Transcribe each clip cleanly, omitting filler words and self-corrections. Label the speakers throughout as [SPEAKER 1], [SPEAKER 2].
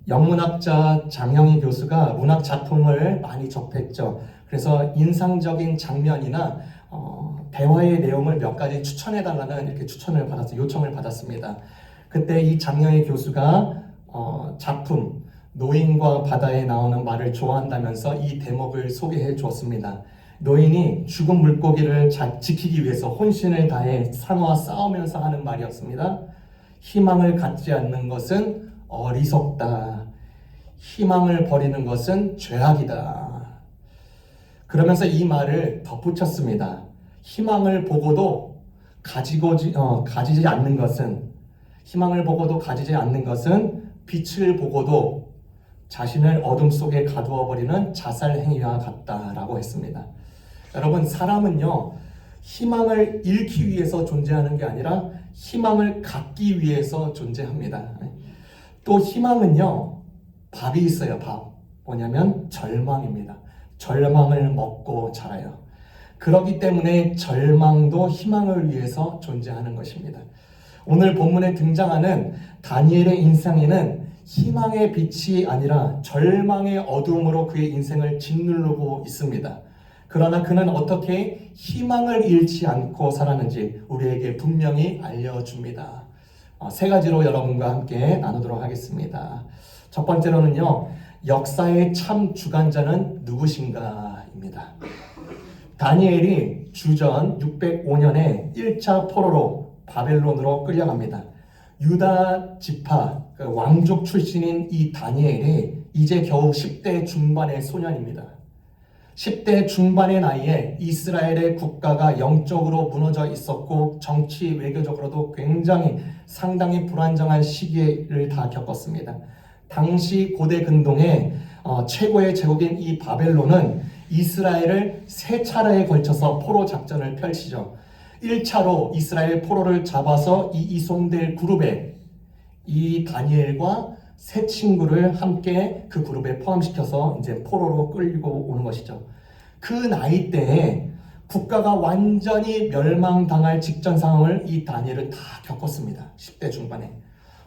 [SPEAKER 1] 영문학자 장영희 교수가 문학 작품을 많이 접했죠. 그래서 인상적인 장면이나 대화의 내용을 몇 가지 추천해달라는 이렇게 요청을 받았습니다. 그때 이 장영희 교수가 작품 노인과 바다에 나오는 말을 좋아한다면서 이 대목을 소개해 주었습니다. 노인이 죽은 물고기를 지키기 위해서 혼신을 다해 상어와 싸우면서 하는 말이었습니다. 희망을 갖지 않는 것은 어리석다. 희망을 버리는 것은 죄악이다. 그러면서 이 말을 덧붙였습니다. 희망을 보고도 가지지 않는 것은 빛을 보고도 자신을 어둠 속에 가두어 버리는 자살 행위와 같다라고 했습니다. 여러분, 사람은요, 희망을 잃기 위해서 존재하는 게 아니라 희망을 갖기 위해서 존재합니다. 또 희망은요, 밥이 있어요. 밥. 뭐냐면 절망입니다. 절망을 먹고 자라요. 그렇기 때문에 절망도 희망을 위해서 존재하는 것입니다. 오늘 본문에 등장하는 다니엘의 인생에는 희망의 빛이 아니라 절망의 어둠으로 그의 인생을 짓누르고 있습니다. 그러나 그는 어떻게 희망을 잃지 않고 살았는지 우리에게 분명히 알려줍니다. 세 가지로 여러분과 함께 나누도록 하겠습니다. 첫 번째로는요, 역사의 참 주관자는 누구신가입니다. 다니엘이 주전 605년에 1차 포로로 바벨론으로 끌려갑니다. 유다 지파 왕족 출신인 이 다니엘이 이제 겨우 10대 중반의 소년입니다. 10대 중반의 나이에 이스라엘의 국가가 영적으로 무너져 있었고 정치 외교적으로도 상당히 불안정한 시기를 다 겪었습니다. 당시 고대 근동의 최고의 제국인 이 바벨론은 이스라엘을 세 차례에 걸쳐서 포로 작전을 펼치죠. 1차로 이스라엘 포로를 잡아서 이 이송될 그룹에 이 다니엘과 세 친구를 함께 그 그룹에 포함시켜서 이제 포로로 끌고 오는 것이죠. 그 나이 때에 국가가 완전히 멸망당할 직전 상황을 이 다니엘은 다 겪었습니다. 10대 중반에.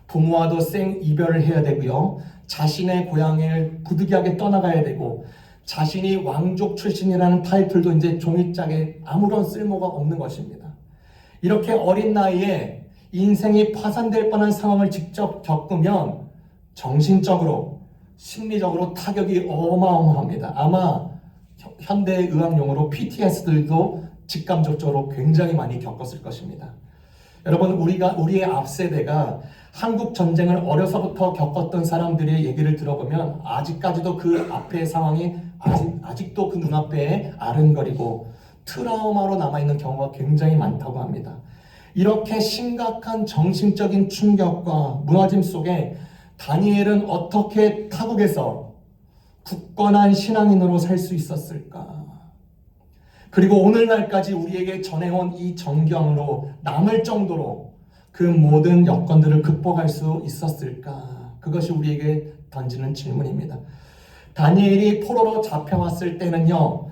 [SPEAKER 1] 부모와도 이별을 해야 되고요. 자신의 고향을 부득이하게 떠나가야 되고, 자신이 왕족 출신이라는 타이틀도 이제 종이짝에 아무런 쓸모가 없는 것입니다. 이렇게 어린 나이에 인생이 파산될 뻔한 상황을 직접 겪으면 정신적으로, 심리적으로 타격이 어마어마합니다. 아마 현대의학 용어로 PTSD도 직감적으로 굉장히 많이 겪었을 것입니다. 여러분, 우리의 앞세대가 한국 전쟁을 어려서부터 겪었던 사람들의 얘기를 들어보면 아직까지도 그 앞의 상황이 아직도 그 눈앞에 아른거리고 트라우마로 남아있는 경우가 굉장히 많다고 합니다. 이렇게 심각한 정신적인 충격과 무너짐 속에 다니엘은 어떻게 타국에서 굳건한 신앙인으로 살 수 있었을까? 그리고 오늘날까지 우리에게 전해온 이 정경으로 남을 정도로 그 모든 여건들을 극복할 수 있었을까? 그것이 우리에게 던지는 질문입니다. 다니엘이 포로로 잡혀왔을 때는요,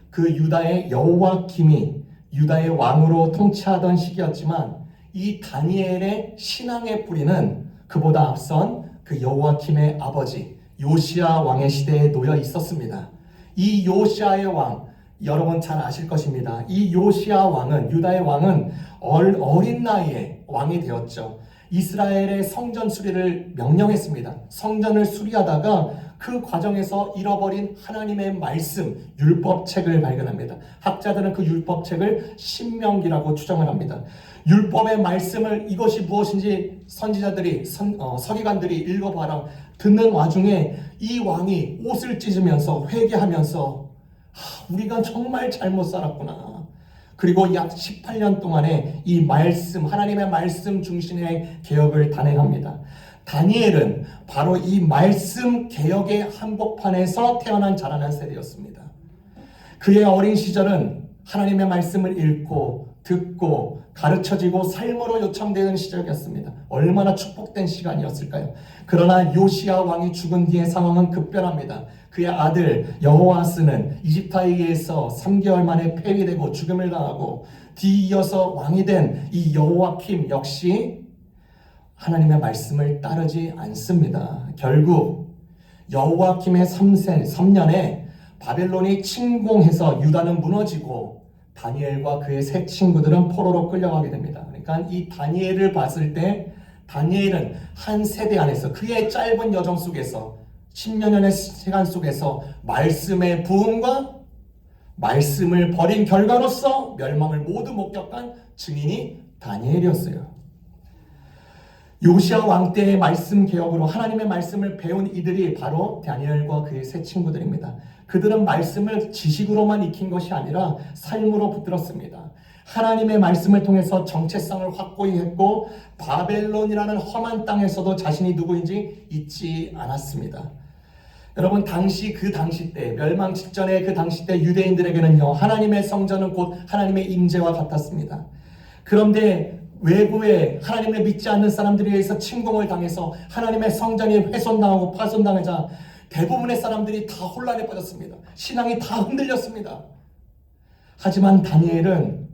[SPEAKER 1] 그 유다의 여호와킴이 유다의 왕으로 통치하던 시기였지만 이 다니엘의 신앙의 뿌리는 그보다 앞선 그 여호와킴의 아버지 요시야 왕의 시대에 놓여 있었습니다. 이 요시야의 왕, 여러분 잘 아실 것입니다. 이 요시야 왕은, 유다의 왕은 어린 나이에 왕이 되었죠. 이스라엘의 성전 수리를 명령했습니다. 성전을 수리하다가 그 과정에서 잃어버린 하나님의 말씀, 율법책을 발견합니다. 학자들은 그 율법책을 신명기라고 추정을 합니다. 율법의 말씀을 이것이 무엇인지 선지자들이, 서기관들이 읽어봐라 듣는 와중에 이 왕이 옷을 찢으면서 회개하면서 우리가 정말 잘못 살았구나. 그리고 약 18년 동안의 이 말씀, 하나님의 말씀 중심의 개혁을 단행합니다. 다니엘은 바로 이 말씀 개혁의 한복판에서 태어난 자라난 세대였습니다. 그의 어린 시절은 하나님의 말씀을 읽고 듣고 가르쳐지고 삶으로 요청되는 시절이었습니다. 얼마나 축복된 시간이었을까요? 그러나 요시야 왕이 죽은 뒤의 상황은 급변합니다. 그의 아들 여호아스는 이집트에 의해서 3개월 만에 폐위되고 죽음을 당하고 뒤이어서 왕이 된 이 여호와킴 역시 하나님의 말씀을 따르지 않습니다. 결국 여호와김의 3년에 바벨론이 침공해서 유다는 무너지고 다니엘과 그의 세 친구들은 포로로 끌려가게 됩니다. 그러니까 이 다니엘을 봤을 때 다니엘은 한 세대 안에서 그의 짧은 여정 속에서 10여 년의 시간 속에서 말씀의 부흥과 말씀을 버린 결과로서 멸망을 모두 목격한 증인이 다니엘이었어요. 요시야 왕 때의 말씀 개혁으로 하나님의 말씀을 배운 이들이 바로 다니엘과 그의 세 친구들입니다. 그들은 말씀을 지식으로만 익힌 것이 아니라 삶으로 붙들었습니다. 하나님의 말씀을 통해서 정체성을 확고히 했고 바벨론이라는 험한 땅에서도 자신이 누구인지 잊지 않았습니다. 여러분, 그 당시 때 멸망 직전에 그 당시 때 유대인들에게는요, 하나님의 성전은 곧 하나님의 임재와 같았습니다. 그런데 외부에 하나님을 믿지 않는 사람들에 의해서 침공을 당해서 하나님의 성전이 훼손당하고 파손당하자 대부분의 사람들이 다 혼란에 빠졌습니다. 신앙이 다 흔들렸습니다. 하지만 다니엘은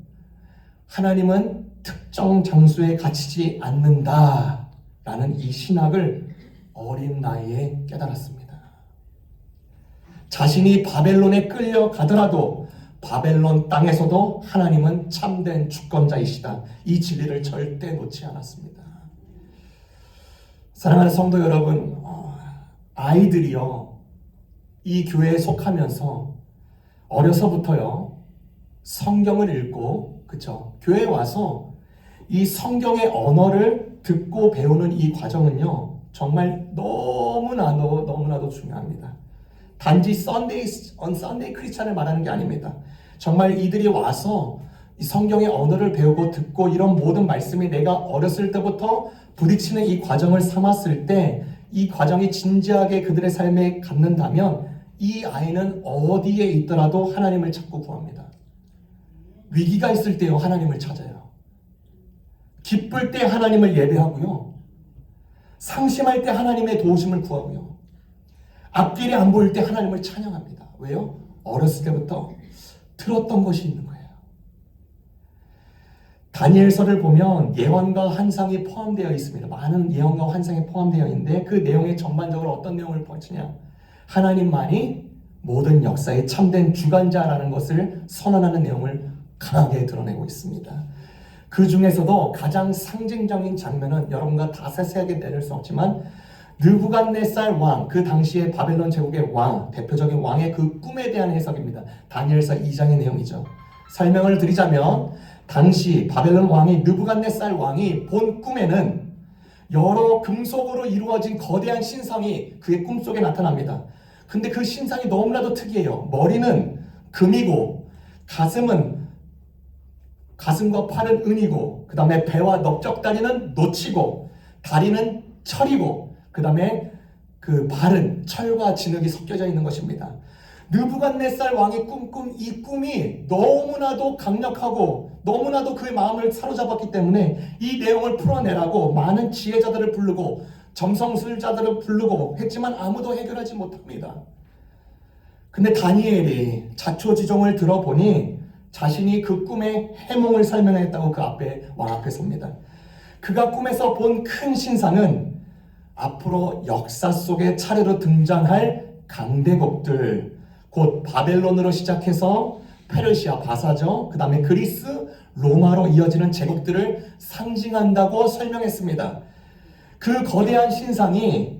[SPEAKER 1] 하나님은 특정 장소에 갇히지 않는다라는 이 신학을 어린 나이에 깨달았습니다. 자신이 바벨론에 끌려가더라도 바벨론 땅에서도 하나님은 참된 주권자이시다. 이 진리를 절대 놓지 않았습니다. 사랑하는 성도 여러분, 아이들이요, 이 교회에 속하면서 어려서부터요, 성경을 읽고, 그쵸? 교회에 와서 이 성경의 언어를 듣고 배우는 이 과정은요, 정말 너무나도 중요합니다. 단지 Sunday 크리스찬을 말하는 게 아닙니다. 정말 이들이 와서 이 성경의 언어를 배우고 듣고 이런 모든 말씀이 내가 어렸을 때부터 부딪히는 이 과정을 삼았을 때 이 과정이 진지하게 그들의 삶에 갖는다면 이 아이는 어디에 있더라도 하나님을 찾고 구합니다. 위기가 있을 때요, 하나님을 찾아요. 기쁠 때 하나님을 예배하고요. 상심할 때 하나님의 도우심을 구하고요. 앞길이 안 보일 때 하나님을 찬양합니다. 왜요? 어렸을 때부터 들었던 것이 있는 거예요. 다니엘서를 보면 예언과 환상이 포함되어 있습니다. 많은 예언과 환상이 포함되어 있는데 그 내용에 전반적으로 어떤 내용을 보여주냐? 하나님만이 모든 역사의 참된 주관자라는 것을 선언하는 내용을 강하게 드러내고 있습니다. 그 중에서도 가장 상징적인 장면은 여러분과 다 세세하게 내릴 수 없지만 느부갓네살 왕, 그 당시에 바벨론 제국의 왕, 대표적인 왕의 그 꿈에 대한 해석입니다. 다니엘서 2장의 내용이죠. 설명을 드리자면 당시 바벨론 왕이 느부갓네살 왕이 본 꿈에는 여러 금속으로 이루어진 거대한 신상이 그의 꿈속에 나타납니다. 근데 그 신상이 너무나도 특이해요. 머리는 금이고 가슴과 팔은 은이고 그 다음에 배와 넓적다리는 노치고 다리는 철이고 그 다음에 그 발은 철과 진흙이 섞여져 있는 것입니다. 느부갓네살 왕이 꿈꾼 이 꿈이 너무나도 강력하고 너무나도 그의 마음을 사로잡았기 때문에 이 내용을 풀어내라고 많은 지혜자들을 부르고 점성술자들을 부르고 했지만 아무도 해결하지 못합니다. 근데 다니엘이 자초지종을 들어보니 자신이 그 꿈의 해몽을 설명했다고 그 앞에 왕 앞에 섭니다. 그가 꿈에서 본 큰 신상은 앞으로 역사 속에 차례로 등장할 강대국들, 곧 바벨론으로 시작해서 페르시아, 바사죠. 그 다음에 그리스, 로마로 이어지는 제국들을 상징한다고 설명했습니다. 그 거대한 신상이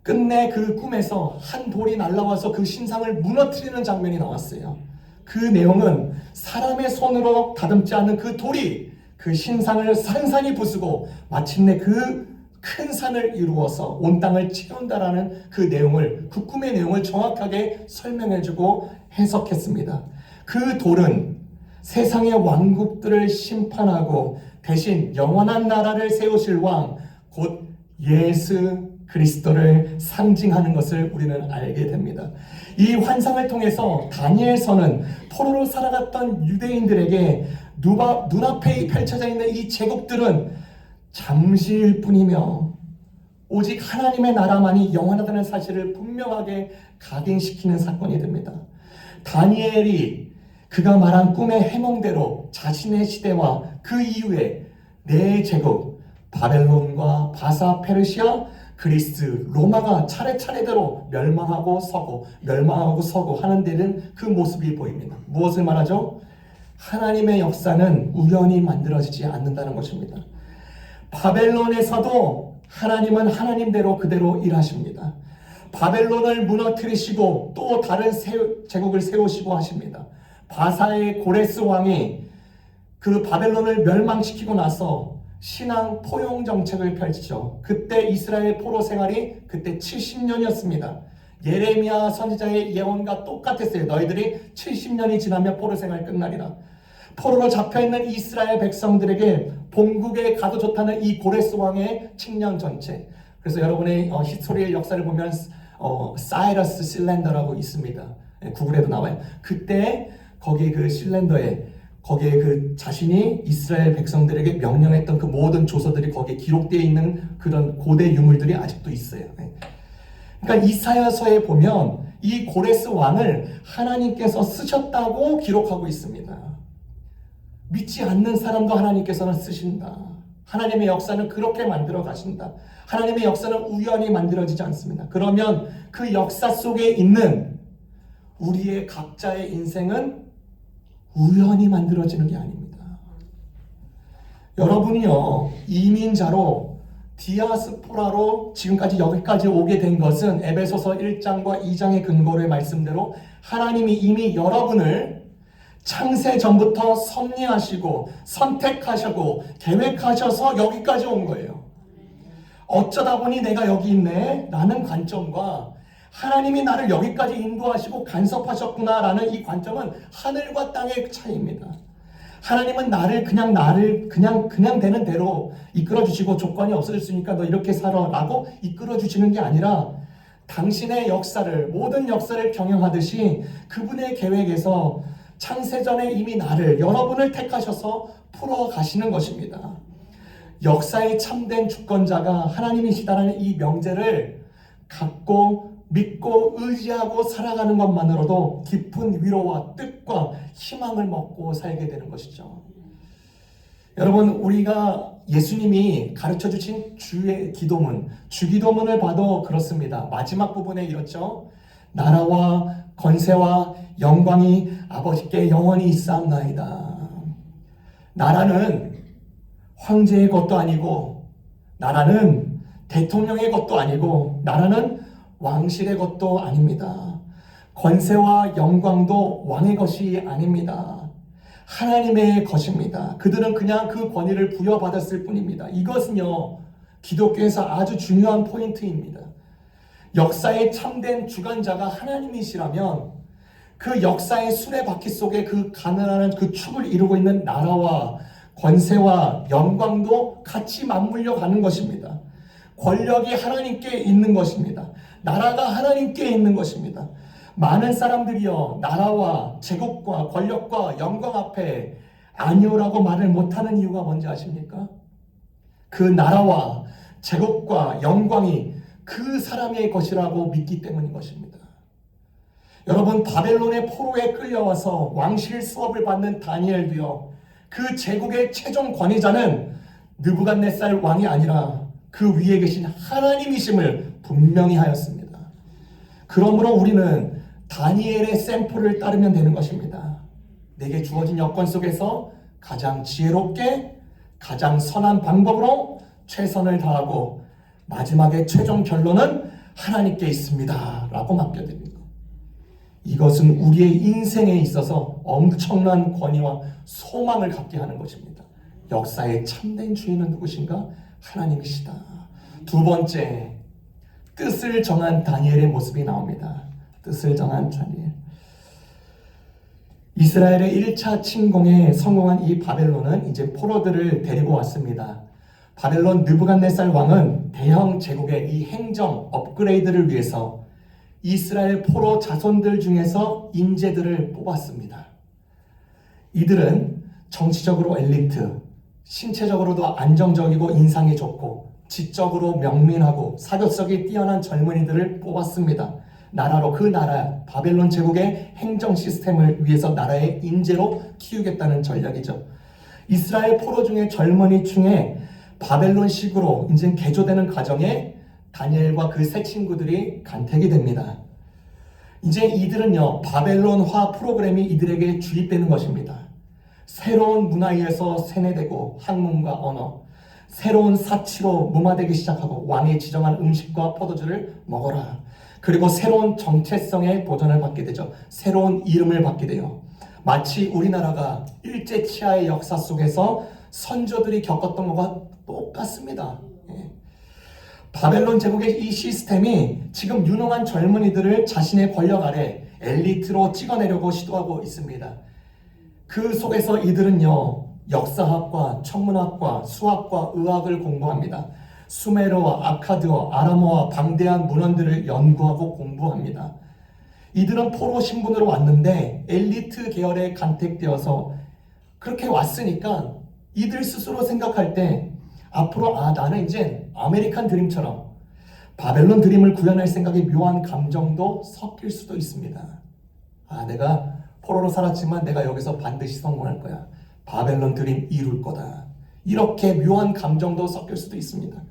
[SPEAKER 1] 끝내 그 꿈에서 한 돌이 날아와서 그 신상을 무너뜨리는 장면이 나왔어요. 그 내용은 사람의 손으로 다듬지 않는 그 돌이 그 신상을 산산이 부수고 마침내 그 큰 산을 이루어서 온 땅을 채운다라는 그 내용을, 그 꿈의 내용을 정확하게 설명해주고 해석했습니다. 그 돌은 세상의 왕국들을 심판하고 대신 영원한 나라를 세우실 왕, 곧 예수 그리스도를 상징하는 것을 우리는 알게 됩니다. 이 환상을 통해서 다니엘서는 포로로 살아갔던 유대인들에게 눈앞에 펼쳐져 있는 이 제국들은 잠시일 뿐이며 오직 하나님의 나라만이 영원하다는 사실을 분명하게 각인시키는 사건이 됩니다. 다니엘이 그가 말한 꿈의 해몽대로 자신의 시대와 그 이후에 내 제국 바벨론과 바사, 페르시아, 그리스, 로마가 차례차례대로 멸망하고 서고 하는 데는 그 모습이 보입니다. 무엇을 말하죠? 하나님의 역사는 우연히 만들어지지 않는다는 것입니다. 바벨론에서도 하나님은 하나님대로 그대로 일하십니다. 바벨론을 무너뜨리시고 또 다른 제국을 세우시고 하십니다. 바사의 고레스 왕이 그 바벨론을 멸망시키고 나서 신앙 포용 정책을 펼치죠. 그때 이스라엘 포로 생활이 그때 70년이었습니다. 예레미야 선지자의 예언과 똑같았어요. 너희들이 70년이 지나면 포로 생활 끝나리라. 포로로 잡혀있는 이스라엘 백성들에게 본국에 가도 좋다는 이 고레스 왕의 칙령 정책. 그래서 여러분의 히스토리의 역사를 보면 사이러스 실렌더라고 있습니다. 구글에도 나와요. 그때 거기 그 실렌더에 거기에 그 자신이 이스라엘 백성들에게 명령했던 그 모든 조서들이 거기에 기록되어 있는 그런 고대 유물들이 아직도 있어요. 그러니까 이사야서에 보면 이 고레스 왕을 하나님께서 쓰셨다고 기록하고 있습니다. 믿지 않는 사람도 하나님께서는 쓰신다. 하나님의 역사는 그렇게 만들어 가신다. 하나님의 역사는 우연히 만들어지지 않습니다. 그러면 그 역사 속에 있는 우리의 각자의 인생은 우연히 만들어지는 게 아닙니다. 여러분이요, 이민자로 디아스포라로 지금까지 여기까지 오게 된 것은 에베소서 1장과 2장의 근거의 말씀대로 하나님이 이미 여러분을 창세 전부터 섭리하시고 선택하시고 계획하셔서 여기까지 온 거예요. 어쩌다 보니 내가 여기 있네 라는 관점과 하나님이 나를 여기까지 인도하시고 간섭하셨구나 라는 이 관점은 하늘과 땅의 차이입니다. 하나님은 나를 그냥 되는 대로 이끌어 주시고 조건이 없어졌으니까 너 이렇게 살아 라고 이끌어 주시는 게 아니라 당신의 역사를, 모든 역사를 경영하듯이 그분의 계획에서 창세전에 이미 여러분을 택하셔서 풀어가시는 것입니다. 역사의 참된 주권자가 하나님이시다라는 이 명제를 갖고 믿고 의지하고 살아가는 것만으로도 깊은 위로와 뜻과 희망을 먹고 살게 되는 것이죠. 여러분, 우리가 예수님이 가르쳐 주신 주의 기도문, 주기도문을 봐도 그렇습니다. 마지막 부분에 이렇죠. 나라와 권세와 영광이 아버지께 영원히 있사옵나이다. 나라는 황제의 것도 아니고, 나라는 대통령의 것도 아니고, 나라는 왕실의 것도 아닙니다. 권세와 영광도 왕의 것이 아닙니다. 하나님의 것입니다. 그들은 그냥 그 권위를 부여받았을 뿐입니다. 이것은요, 기독교에서 아주 중요한 포인트입니다. 역사의 참된 주관자가 하나님이시라면 그 역사의 수레바퀴 속에 그 가난한 그 축을 이루고 있는 나라와 권세와 영광도 같이 맞물려 가는 것입니다. 권력이 하나님께 있는 것입니다. 나라가 하나님께 있는 것입니다. 많은 사람들이요, 나라와 제국과 권력과 영광 앞에 아니오라고 말을 못하는 이유가 뭔지 아십니까? 그 나라와 제국과 영광이 그 사람의 것이라고 믿기 때문인 것입니다. 여러분, 바벨론의 포로에 끌려와서 왕실 수업을 받는 다니엘도요, 그 제국의 최종 권위자는 느부갓네살 왕이 아니라 그 위에 계신 하나님이심을 분명히 하였습니다. 그러므로 우리는 다니엘의 샘플을 따르면 되는 것입니다. 내게 주어진 여건 속에서 가장 지혜롭게, 가장 선한 방법으로 최선을 다하고 마지막에 최종 결론은 하나님께 있습니다 라고 맡겨드립니다. 이것은 우리의 인생에 있어서 엄청난 권위와 소망을 갖게 하는 것입니다. 역사의 참된 주인은 누구신가? 하나님이시다. 두 번째, 뜻을 정한 다니엘의 모습이 나옵니다. 뜻을 정한 다니엘. 이스라엘의 1차 침공에 성공한 이 바벨론은 이제 포로들을 데리고 왔습니다. 바벨론 느부갓네살 왕은 대형 제국의 이 행정 업그레이드를 위해서 이스라엘 포로 자손들 중에서 인재들을 뽑았습니다. 이들은 정치적으로 엘리트, 신체적으로도 안정적이고 인상이 좋고 지적으로 명민하고 사교성이 뛰어난 젊은이들을 뽑았습니다. 그 나라 바벨론 제국의 행정 시스템을 위해서 나라의 인재로 키우겠다는 전략이죠. 이스라엘 포로 중에 젊은이 중에 바벨론식으로 이제 개조되는 과정에 다니엘과 그 세 친구들이 간택이 됩니다. 이제 이들은요, 바벨론화 프로그램이 이들에게 주입되는 것입니다. 새로운 문화에서 세뇌되고 학문과 언어, 새로운 사치로 무마되기 시작하고 왕이 지정한 음식과 포도주를 먹어라. 그리고 새로운 정체성의 도전을 받게 되죠. 새로운 이름을 받게 돼요. 마치 우리나라가 일제 치하의 역사 속에서 선조들이 겪었던 것과 똑같습니다. 바벨론 제국의 이 시스템이 지금 유능한 젊은이들을 자신의 권력 아래 엘리트로 찍어내려고 시도하고 있습니다. 그 속에서 이들은요, 역사학과, 천문학과, 수학과 의학을 공부합니다. 수메르와 아카드어, 아람어와 방대한 문헌들을 연구하고 공부합니다. 이들은 포로 신분으로 왔는데 엘리트 계열에 간택되어서 그렇게 왔으니까 이들 스스로 생각할 때 앞으로 나는 이제 아메리칸 드림처럼 바벨론 드림을 구현할 생각에 묘한 감정도 섞일 수도 있습니다. 내가 포로로 살았지만 내가 여기서 반드시 성공할 거야. 바벨론 드림 이룰 거다. 이렇게 묘한 감정도 섞일 수도 있습니다.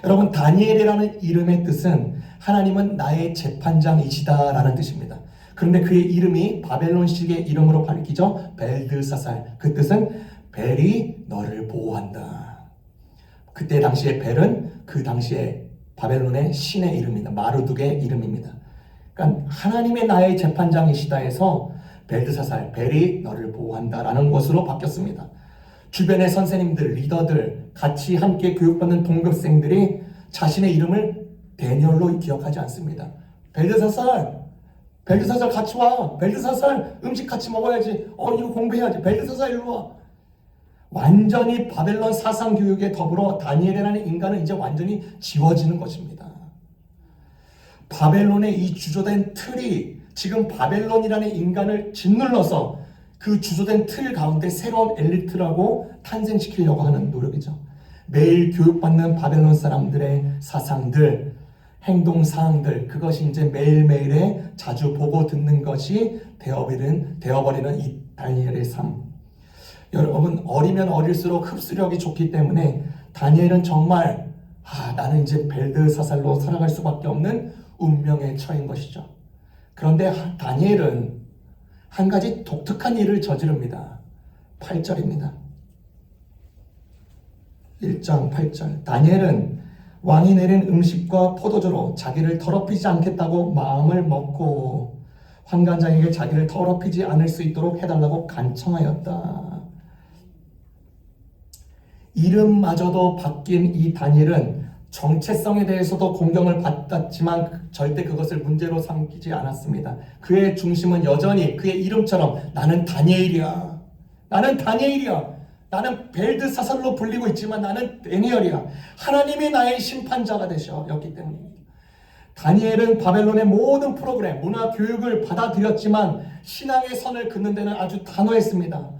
[SPEAKER 1] 여러분, 다니엘이라는 이름의 뜻은 하나님은 나의 재판장이시다라는 뜻입니다. 그런데 그의 이름이 바벨론식의 이름으로 밝히죠. 벨드사살. 그 뜻은 벨이 너를 보호한다. 그때 당시에 벨은 그 당시에 바벨론의 신의 이름입니다. 마르둑의 이름입니다. 그러니까 하나님의 나의 재판장이시다 해서 벨드사살, 벨이 너를 보호한다라는 것으로 바뀌었습니다. 주변의 선생님들, 리더들, 같이 함께 교육받는 동급생들이 자신의 이름을 데니얼로 기억하지 않습니다. 벨드사살 같이 와. 벨드사살 음식 같이 먹어야지. 이거 공부해야지. 벨드사살 일로 와. 완전히 바벨론 사상 교육에 더불어 다니엘이라는 인간은 이제 완전히 지워지는 것입니다. 바벨론의 이 주조된 틀이 지금 바벨론이라는 인간을 짓눌러서 그 주조된 틀 가운데 새로운 엘리트라고 탄생시키려고 하는 노력이죠. 매일 교육받는 바벨론 사람들의 사상들, 행동사항들, 그것이 이제 매일매일에 자주 보고 듣는 것이 되어버리는 이 다니엘의 삶. 여러분, 어리면 어릴수록 흡수력이 좋기 때문에 다니엘은 정말 나는 이제 벨드사살로 살아갈 수밖에 없는 운명에 처인 것이죠. 그런데 다니엘은 한 가지 독특한 일을 저지릅니다. 8절입니다. 1장 8절. 다니엘은 왕이 내린 음식과 포도주로 자기를 더럽히지 않겠다고 마음을 먹고 환관장에게 자기를 더럽히지 않을 수 있도록 해달라고 간청하였다. 이름마저도 바뀐 이 다니엘은 정체성에 대해서도 공경을 받았지만 절대 그것을 문제로 삼지 않았습니다. 그의 중심은 여전히 그의 이름처럼 나는 다니엘이야. 나는 벨드사살로 불리고 있지만 나는 다니엘이야. 하나님이 나의 심판자가 되셨기 때문입니다. 다니엘은 바벨론의 모든 프로그램, 문화 교육을 받아들였지만 신앙의 선을 긋는 데는 아주 단호했습니다.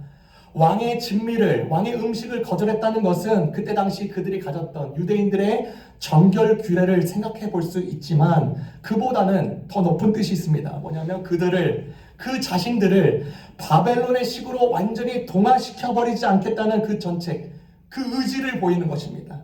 [SPEAKER 1] 왕의 진미를, 왕의 음식을 거절했다는 것은 그때 당시 그들이 가졌던 유대인들의 정결 규례를 생각해 볼 수 있지만 그보다는 더 높은 뜻이 있습니다. 뭐냐면 그 자신들을 바벨론의 식으로 완전히 동화시켜버리지 않겠다는 그 정책, 그 의지를 보이는 것입니다.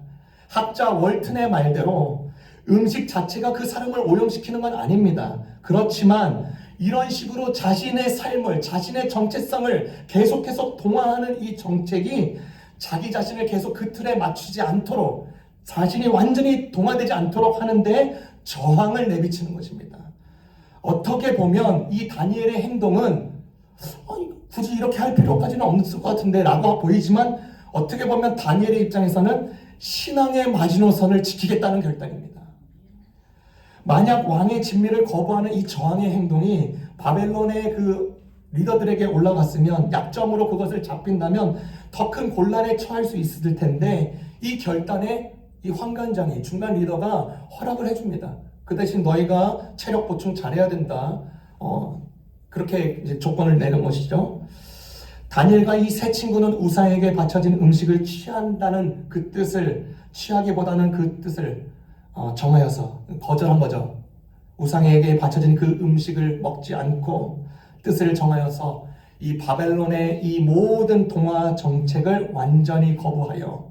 [SPEAKER 1] 학자 월튼의 말대로 음식 자체가 그 사람을 오염시키는 건 아닙니다. 그렇지만 이런 식으로 자신의 삶을, 자신의 정체성을 계속해서 동화하는 이 정책이 자기 자신을 계속 그 틀에 맞추지 않도록, 자신이 완전히 동화되지 않도록 하는데 저항을 내비치는 것입니다. 어떻게 보면 이 다니엘의 행동은 굳이 이렇게 할 필요까지는 없을 것 같은데 라고 보이지만 어떻게 보면 다니엘의 입장에서는 신앙의 마지노선을 지키겠다는 결단입니다. 만약 왕의 진미를 거부하는 이 저항의 행동이 바벨론의 그 리더들에게 올라갔으면, 약점으로 그것을 잡힌다면 더 큰 곤란에 처할 수 있을 텐데 이 결단에 이 환관장이, 중간 리더가 허락을 해줍니다. 그 대신 너희가 체력 보충 잘해야 된다. 그렇게 이제 조건을 내는 것이죠. 다니엘과 이 세 친구는 우상에게 바쳐진 음식을 취한다는 그 뜻을, 취하기보다는 그 뜻을 정하여서 거절한 거죠. 우상에게 바쳐진 그 음식을 먹지 않고 뜻을 정하여서 이 바벨론의 이 모든 동화 정책을 완전히 거부하여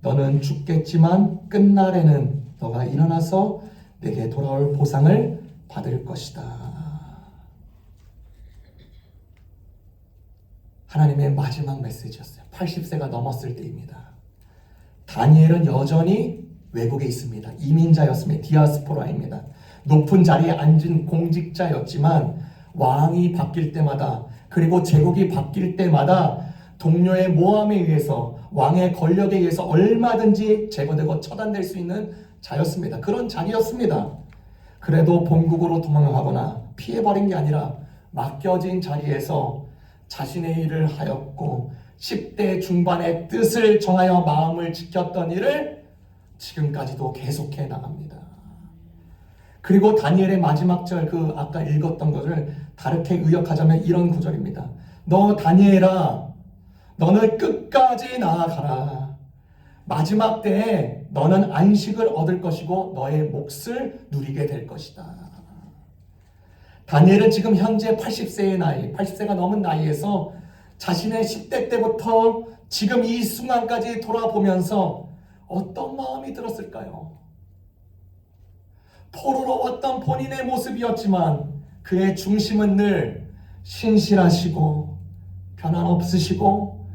[SPEAKER 1] 너는 죽겠지만 끝날에는 너가 일어나서 내게 돌아올 보상을 받을 것이다. 하나님의 마지막 메시지였어요. 80세가 넘었을 때입니다. 다니엘은 여전히 외국에 있습니다. 이민자였습니다. 디아스포라입니다. 높은 자리에 앉은 공직자였지만 왕이 바뀔 때마다, 그리고 제국이 바뀔 때마다 동료의 모함에 의해서, 왕의 권력에 의해서 얼마든지 제거되고 처단될 수 있는 자였습니다. 그런 자리였습니다. 그래도 본국으로 도망가거나 피해버린 게 아니라 맡겨진 자리에서 자신의 일을 하였고 10대 중반의 뜻을 정하여 마음을 지켰던 일을 지금까지도 계속해 나갑니다. 그리고 다니엘의 마지막 절, 그 아까 읽었던 것을 다르게 의역하자면 이런 구절입니다. 너 다니엘아, 너는 끝까지 나아가라. 마지막 때에 너는 안식을 얻을 것이고 너의 몫을 누리게 될 것이다. 다니엘은 지금 현재 80세의 나이, 80세가 넘은 나이에서 자신의 10대 때부터 지금 이 순간까지 돌아보면서 어떤 마음이 들었을까요? 포로로웠던 본인의 모습이었지만 그의 중심은 늘 신실하시고 변함없으시고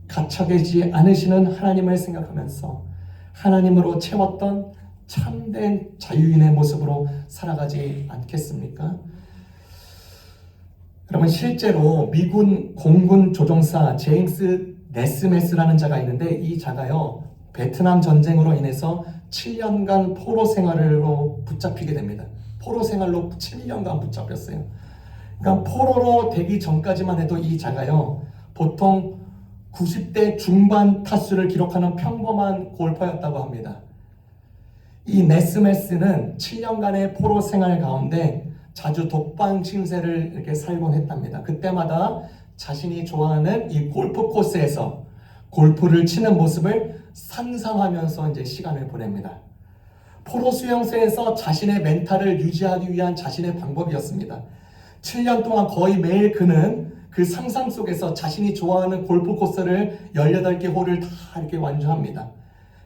[SPEAKER 1] 가척이지 않으시는 하나님을 생각하면서 하나님으로 채웠던 참된 자유인의 모습으로 살아가지 않겠습니까? 여러분, 실제로 미군 공군 조종사 제임스 네스메스라는 자가 있는데, 이 자가요 베트남 전쟁으로 인해서 7년간 포로 생활로 붙잡히게 됩니다. 포로 생활로 7년간 붙잡혔어요. 그러니까 포로로 되기 전까지만 해도 이 자가요 보통 90대 중반 타수를 기록하는 평범한 골퍼였다고 합니다. 이 네스메스는 7년간의 포로 생활 가운데 자주 독방 신세를 이렇게 살곤 했답니다. 그때마다 자신이 좋아하는 이 골프 코스에서 골프를 치는 모습을 상상하면서 이제 시간을 보냅니다. 포로 수용소에서 자신의 멘탈을 유지하기 위한 자신의 방법이었습니다. 7년 동안 거의 매일 그는 그 상상 속에서 자신이 좋아하는 골프 코스를 18개 홀을 다 이렇게 완주합니다.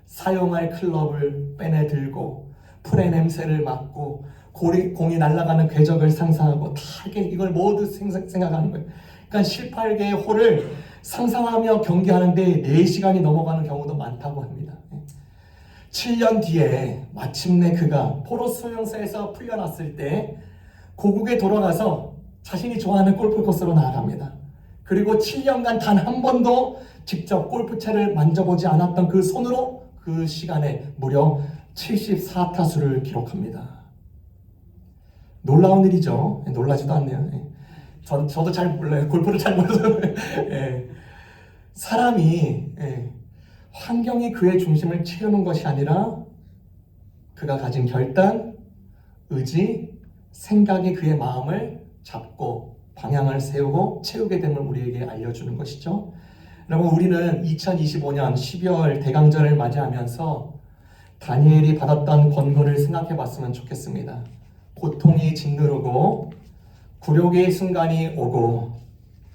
[SPEAKER 1] 사용할 클럽을 빼내 들고 풀의 냄새를 맡고 공이 날아가는 궤적을 상상하고 다 이렇게 이걸 모두 생각하는 거예요. 그러니까 18개의 홀을 상상하며 경기하는데 4시간이 넘어가는 경우도 많다고 합니다. 7년 뒤에 마침내 그가 포로 수용소에서 풀려났을 때 고국에 돌아가서 자신이 좋아하는 골프 코스로 나아갑니다. 그리고 7년간 단 한 번도 직접 골프채를 만져보지 않았던 그 손으로 그 시간에 무려 74타수를 기록합니다. 놀라운 일이죠. 놀라지도 않네요. 저도 잘 몰라요. 골프를 잘 몰라서. 사람이 환경이 그의 중심을 채우는 것이 아니라 그가 가진 결단, 의지, 생각이 그의 마음을 잡고 방향을 세우고 채우게 됨을 우리에게 알려주는 것이죠. 여러분, 우리는 2025년 12월 대강절을 맞이하면서 다니엘이 받았던 권고를 생각해 봤으면 좋겠습니다. 고통이 짓누르고 굴욕의 순간이 오고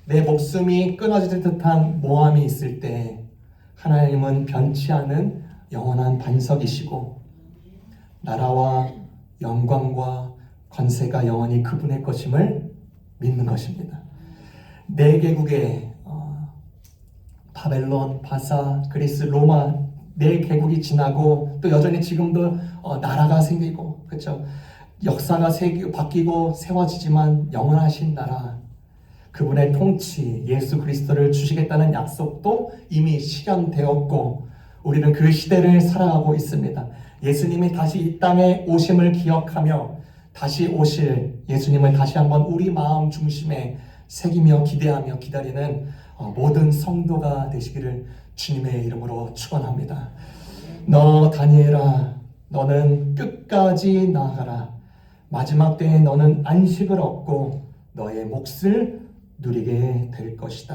[SPEAKER 1] 내 목숨이 끊어질 듯한 모함이 있을 때 하나님은 변치 않은 영원한 반석이시고 나라와 영광과 권세가 영원히 그분의 것임을 믿는 것입니다. 4개국의 바벨론, 바사, 그리스, 로마 4개국이 지나고 또 여전히 지금도 나라가 생기고, 그렇죠? 역사가 바뀌고 세워지지만 영원하신 나라, 그분의 통치, 예수 그리스도를 주시겠다는 약속도 이미 실현되었고 우리는 그 시대를 살아가고 있습니다. 예수님이 다시 이 땅에 오심을 기억하며 다시 오실 예수님을 다시 한번 우리 마음 중심에 새기며 기대하며 기다리는 모든 성도가 되시기를 주님의 이름으로 축원합니다. 너 다니엘아, 너는 끝까지 나아가라. 마지막 때에 너는 안식을 얻고 너의 몫을 누리게 될 것이다.